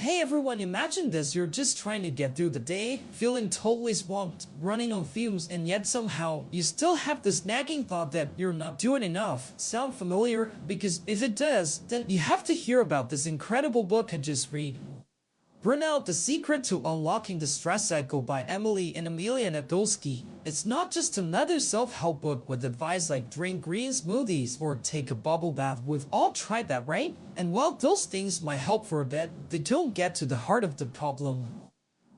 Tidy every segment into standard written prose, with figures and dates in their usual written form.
Hey everyone, imagine this. You're just trying to get through the day, feeling totally swamped, running on fumes, and yet somehow you still have this nagging thought that you're not doing enough. Sound familiar? Because if it does, then you have to hear about this incredible book I just read. Burnout: The Secret to Unlocking the Stress Cycle by Emily and Amelia Nadolski. It's not just another self-help book with advice like drink green smoothies or take a bubble bath. We've all tried that, right? And while those things might help for a bit, they don't get to the heart of the problem.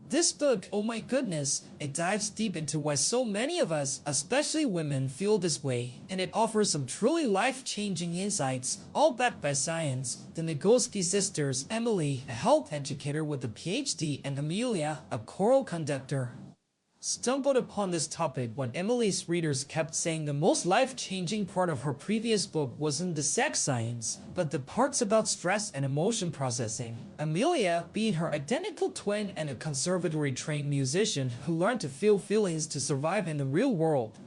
This book, oh my goodness, it dives deep into why so many of us, especially women, feel this way, and it offers some truly life-changing insights, all backed by science. The Nagoski sisters, Emily, a health educator with a PhD, and Amelia, a choral conductor, stumbled upon this topic when Emily's readers kept saying the most life-changing part of her previous book wasn't the sex science, but the parts about stress and emotion processing. Amelia, being her identical twin and a conservatory-trained musician who learned to feel feelings to survive in the real world,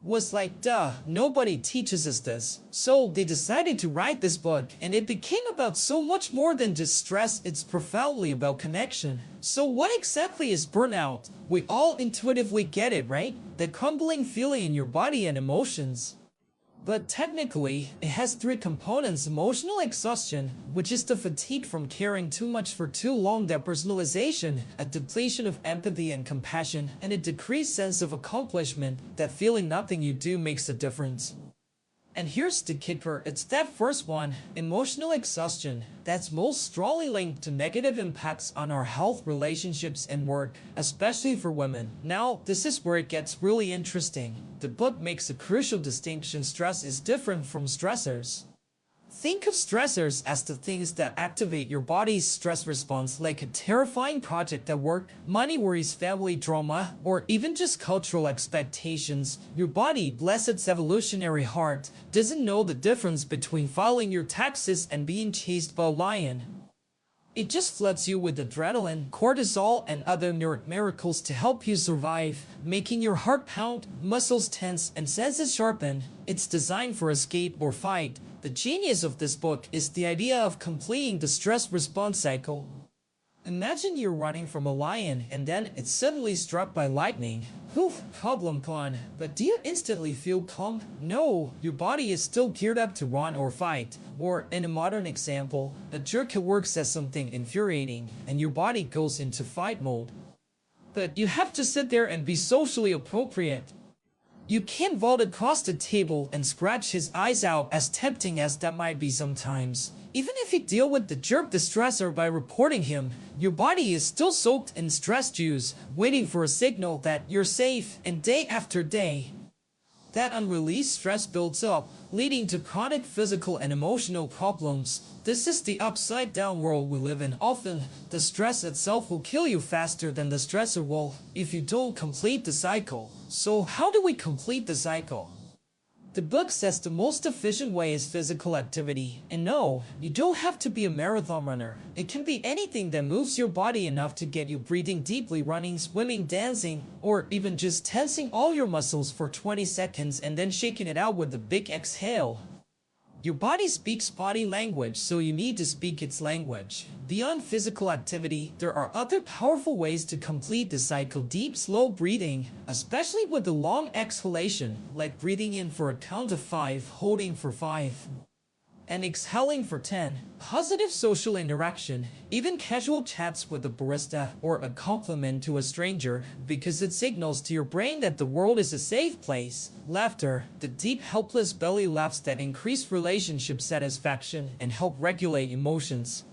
was like, duh, nobody teaches us this. So they decided to write this book, and it became about so much more than just stress. It's profoundly about connection. So what exactly is burnout? We all intuitively get it, right? The crumbling feeling in your body and emotions. But technically, it has three components: emotional exhaustion, which is the fatigue from caring too much for too long, depersonalization, a depletion of empathy and compassion, and a decreased sense of accomplishment, that feeling nothing you do makes a difference. And here's the kicker, it's that first one, emotional exhaustion, that's most strongly linked to negative impacts on our health, relationships, and work, especially for women. Now, this is where it gets really interesting. The book makes a crucial distinction: stress is different from stressors. Think of stressors as the things that activate your body's stress response, like a terrifying project at work, money worries, family drama, or even just cultural expectations. Your body, bless its evolutionary heart, doesn't know the difference between filing your taxes and being chased by a lion. It just floods you with adrenaline, cortisol, and other miracles to help you survive, making your heart pound, muscles tense, and senses sharpen. It's designed for escape or fight. The genius of this book is the idea of completing the stress response cycle. Imagine you're running from a lion and then it's suddenly struck by lightning. Oof, problem gone. But do you instantly feel calm? No, your body is still geared up to run or fight. Or, in a modern example, a jerk at work says something infuriating and your body goes into fight mode. But you have to sit there and be socially appropriate. You can't vault across the table and scratch his eyes out, as tempting as that might be sometimes. Even if you deal with the jerk distressor by reporting him, your body is still soaked in stress juice, waiting for a signal that you're safe, and day after day, that unreleased stress builds up, leading to chronic physical and emotional problems. This is the upside-down world we live in. Often, the stress itself will kill you faster than the stressor will if you don't complete the cycle. So how do we complete the cycle? The book says the most efficient way is physical activity. And no, you don't have to be a marathon runner. It can be anything that moves your body enough to get you breathing deeply: running, swimming, dancing, or even just tensing all your muscles for 20 seconds and then shaking it out with a big exhale. Your body speaks body language, so you need to speak its language. Beyond physical activity, there are other powerful ways to complete the cycle: deep, slow breathing, especially with the long exhalation, like breathing in for a count of 5, holding for 5, and exhaling for 10. Positive social interaction, even casual chats with a barista or a compliment to a stranger, because it signals to your brain that the world is a safe place. Laughter, the deep, helpless belly laughs that increase relationship satisfaction and help regulate emotions.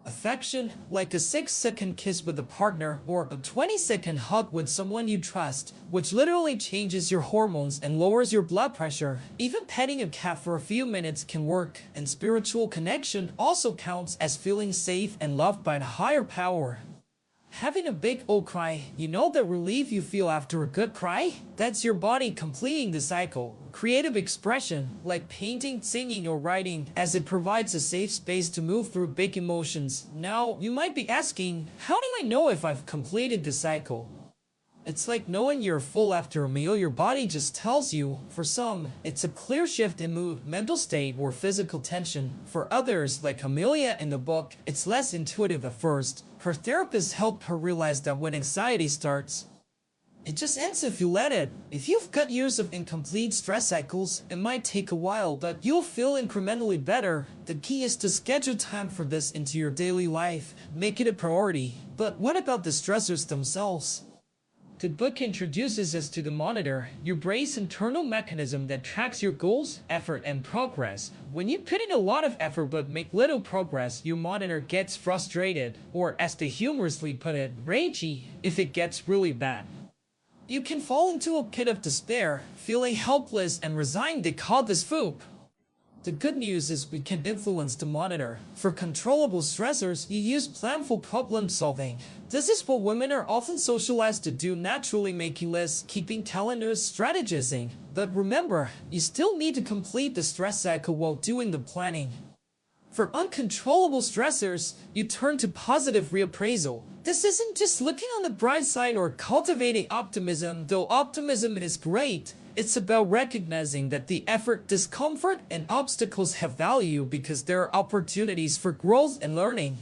Affection, like a 6-second kiss with a partner or a 20-second hug with someone you trust, which literally changes your hormones and lowers your blood pressure. Even petting a cat for a few minutes can work. And spiritual connection also counts as feeling safe and loved by a higher power. Having a big old cry, you know the relief you feel after a good cry? That's your body completing the cycle. Creative expression, like painting, singing, or writing, as it provides a safe space to move through big emotions. Now, you might be asking, how do I know if I've completed the cycle? It's like knowing you're full after a meal your body just tells you. For some, it's a clear shift in mood, mental state, or physical tension. For others, like Amelia in the book, it's less intuitive at first. Her therapist helped her realize that when anxiety starts, it just ends if you let it. If you've got years of incomplete stress cycles, it might take a while, but you'll feel incrementally better. The key is to schedule time for this into your daily life. Make it a priority. But what about the stressors themselves? The book introduces us to the monitor, your brain's internal mechanism that tracks your goals, effort, and progress. When you put in a lot of effort but make little progress, your monitor gets frustrated, or as they humorously put it, ragey, if it gets really bad. You can fall into a pit of despair, feeling helpless and resigned. They call this FOOP. The good news is we can influence the monitor. For controllable stressors, you use planful problem solving. This is what women are often socialized to do naturally, making lists, keeping calendars, strategizing. But remember, you still need to complete the stress cycle while doing the planning. For uncontrollable stressors, you turn to positive reappraisal. This isn't just looking on the bright side or cultivating optimism, though optimism is great. It's about recognizing that the effort, discomfort, and obstacles have value because there are opportunities for growth and learning.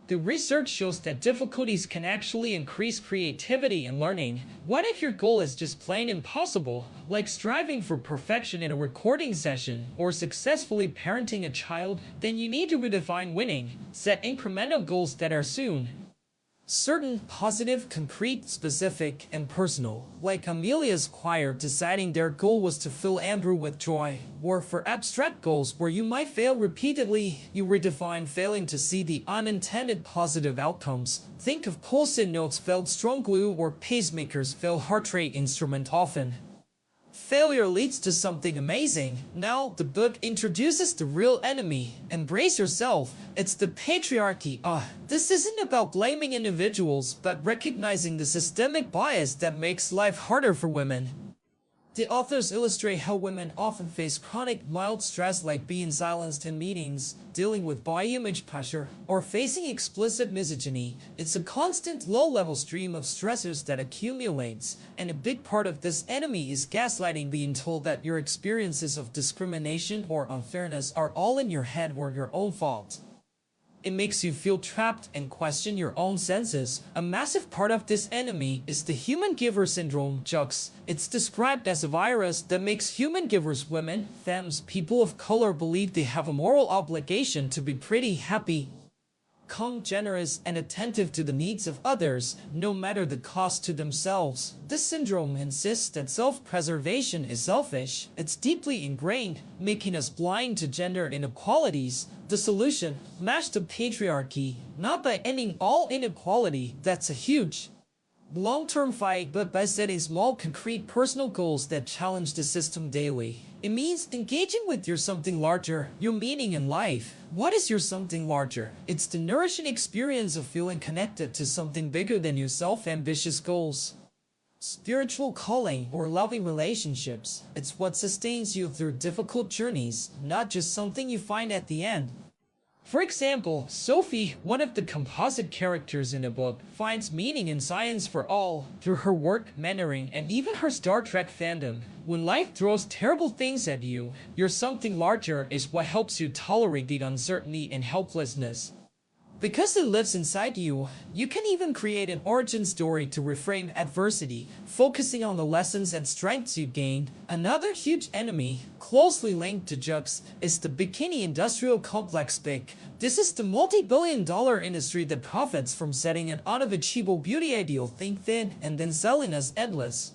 The research shows that difficulties can actually increase creativity and learning. What if your goal is just plain impossible, like striving for perfection in a recording session or successfully parenting a child? Then you need to redefine winning. Set incremental goals that are soon certain, positive, concrete, specific, and personal. Like Amelia's choir deciding their goal was to fill Andrew with joy. Or for abstract goals where you might fail repeatedly, you redefine failing to see the unintended positive outcomes. Think of post-it notes failed strong glue or pacemakers fail heart rate instrument often. Failure leads to something amazing. Now, the book introduces the real enemy. Embrace yourself. It's the patriarchy. This isn't about blaming individuals, but recognizing the systemic bias that makes life harder for women. The authors illustrate how women often face chronic mild stress like being silenced in meetings, dealing with body image pressure, or facing explicit misogyny. It's a constant low-level stream of stressors that accumulates, and a big part of this enemy is gaslighting, being told that your experiences of discrimination or unfairness are all in your head or your own fault. It makes you feel trapped and question your own senses. A massive part of this enemy is the human giver syndrome, JUX. It's described as a virus that makes human givers, women, femmes, people of color, believe they have a moral obligation to be pretty, happy, calm, generous, and attentive to the needs of others, no matter the cost to themselves. This syndrome insists that self-preservation is selfish. It's deeply ingrained, making us blind to gender inequalities. The solution: smash the patriarchy, not by ending all inequality, that's a huge long-term fight, but by setting small, concrete, personal goals that challenge the system daily. It means engaging with your something larger, your meaning in life. What is your something larger? It's the nourishing experience of feeling connected to something bigger than yourself, ambitious goals, spiritual calling, or loving relationships. It's what sustains you through difficult journeys, not just something you find at the end. For example, Sophie, one of the composite characters in the book, finds meaning in science for all through her work, mentoring, and even her Star Trek fandom. When life throws terrible things at you, your something larger is what helps you tolerate the uncertainty and helplessness. Because it lives inside you, you can even create an origin story to reframe adversity, focusing on the lessons and strengths you gained. Another huge enemy, closely linked to JUX, is the bikini industrial complex. This is the multi-billion-dollar industry that profits from setting an unachievable beauty ideal, think thin, and then selling us endless,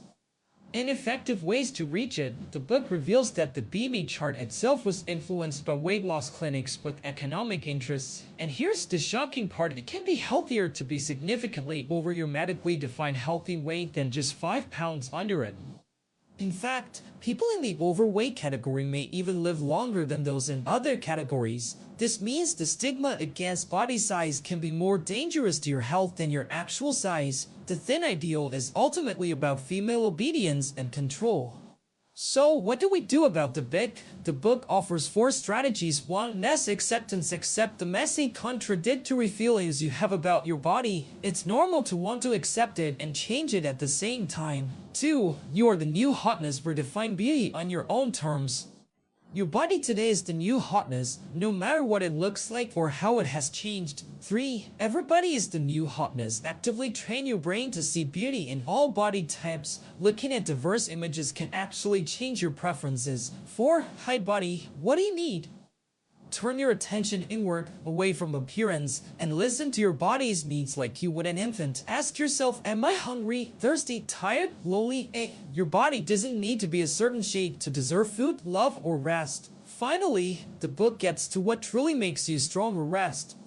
ineffective ways to reach it. The book reveals that the BMI chart itself was influenced by weight loss clinics with economic interests. And here's the shocking part: it can be healthier to be significantly over your medically defined healthy weight than just 5 pounds under it. In fact, people in the overweight category may even live longer than those in other categories. This means the stigma against body size can be more dangerous to your health than your actual size. The thin ideal is ultimately about female obedience and control. So, what do we do about the book? The book offers 4 strategies. 1. Mass acceptance. Accept the messy, contradictory feelings you have about your body. It's normal to want to accept it and change it at the same time. 2. You are the new hotness. Redefine beauty on your own terms. Your body today is the new hotness, no matter what it looks like or how it has changed. 3. Everybody is the new hotness. Actively train your brain to see beauty in all body types. Looking at diverse images can actually change your preferences. 4. Hide body. What do you need? Turn your attention inward, away from appearance, and listen to your body's needs like you would an infant. Ask yourself, am I hungry, thirsty, tired, lonely? Your body doesn't need to be a certain shape to deserve food, love, or rest. Finally, the book gets to what truly makes you strong: rest.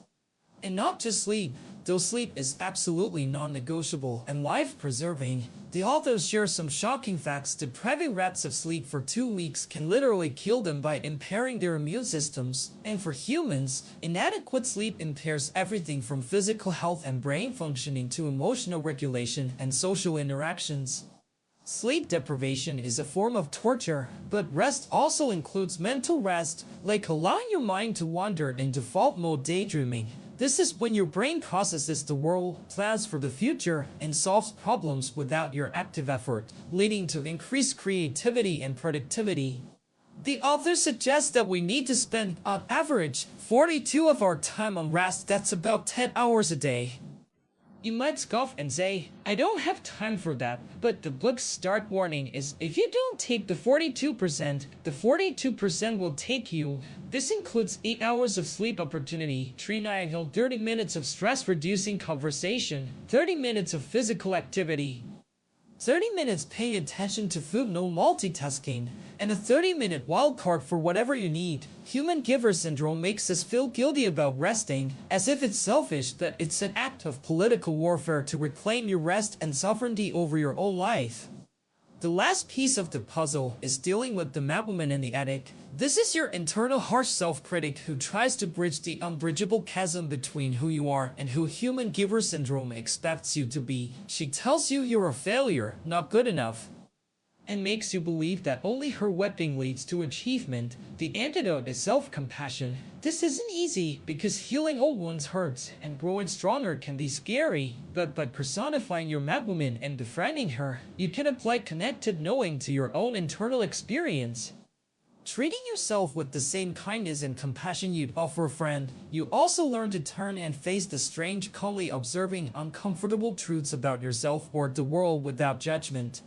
And not just sleep, though sleep is absolutely non-negotiable and life-preserving. The authors share some shocking facts. Depriving rats of sleep for 2 weeks can literally kill them by impairing their immune systems. And for humans, inadequate sleep impairs everything from physical health and brain functioning to emotional regulation and social interactions. Sleep deprivation is a form of torture, but rest also includes mental rest, like allowing your mind to wander in default mode daydreaming. This is when your brain processes the world, plans for the future, and solves problems without your active effort, leading to increased creativity and productivity. The author suggests that we need to spend, on average, 42 of our time on rest. That's about 10 hours a day. You might scoff and say, I don't have time for that, but the book's stark warning is if you don't take the 42%, the 42% will take you. This includes 8 hours of sleep opportunity, 30 minutes of stress-reducing conversation, 30 minutes of physical activity, 30 minutes paying attention to food, no multitasking, and a 30-minute wildcard for whatever you need. Human giver syndrome makes us feel guilty about resting, as if it's selfish, that it's an act of political warfare to reclaim your rest and sovereignty over your own life. The last piece of the puzzle is dealing with the madwoman in the attic. This is your internal harsh self-critic who tries to bridge the unbridgeable chasm between who you are and who human giver syndrome expects you to be. She tells you you're a failure, not good enough, and makes you believe that only her webbing leads to achievement. The antidote is self-compassion. This isn't easy because healing old wounds hurts and growing stronger can be scary. But by personifying your madwoman and befriending her, you can apply connected knowing to your own internal experience. Treating yourself with the same kindness and compassion you'd offer a friend, you also learn to turn and face the strange, calmly observing uncomfortable truths about yourself or the world without judgment.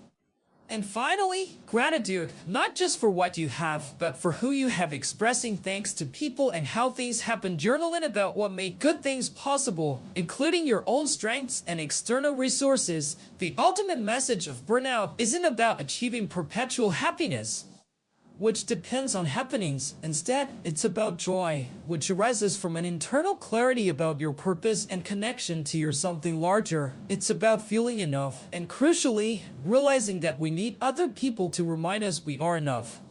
And finally, gratitude, not just for what you have, but for who you have. Expressing thanks to people and how things happen. Journaling about what made good things possible, including your own strengths and external resources. The ultimate message of Burnout isn't about achieving perpetual happiness, which depends on happenings. Instead, it's about joy, which arises from an internal clarity about your purpose and connection to your something larger. It's about feeling enough, and crucially, realizing that we need other people to remind us we are enough.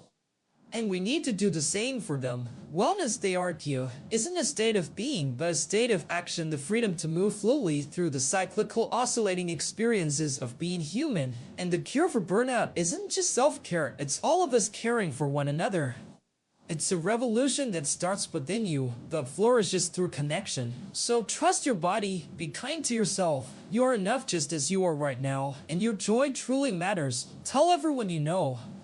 And we need to do the same for them. Wellness, they argue, isn't a state of being, but a state of action, the freedom to move fluidly through the cyclical, oscillating experiences of being human. And the cure for burnout isn't just self-care, it's all of us caring for one another. It's a revolution that starts within you, that flourishes through connection. So trust your body, be kind to yourself. You are enough just as you are right now, and your joy truly matters. Tell everyone you know.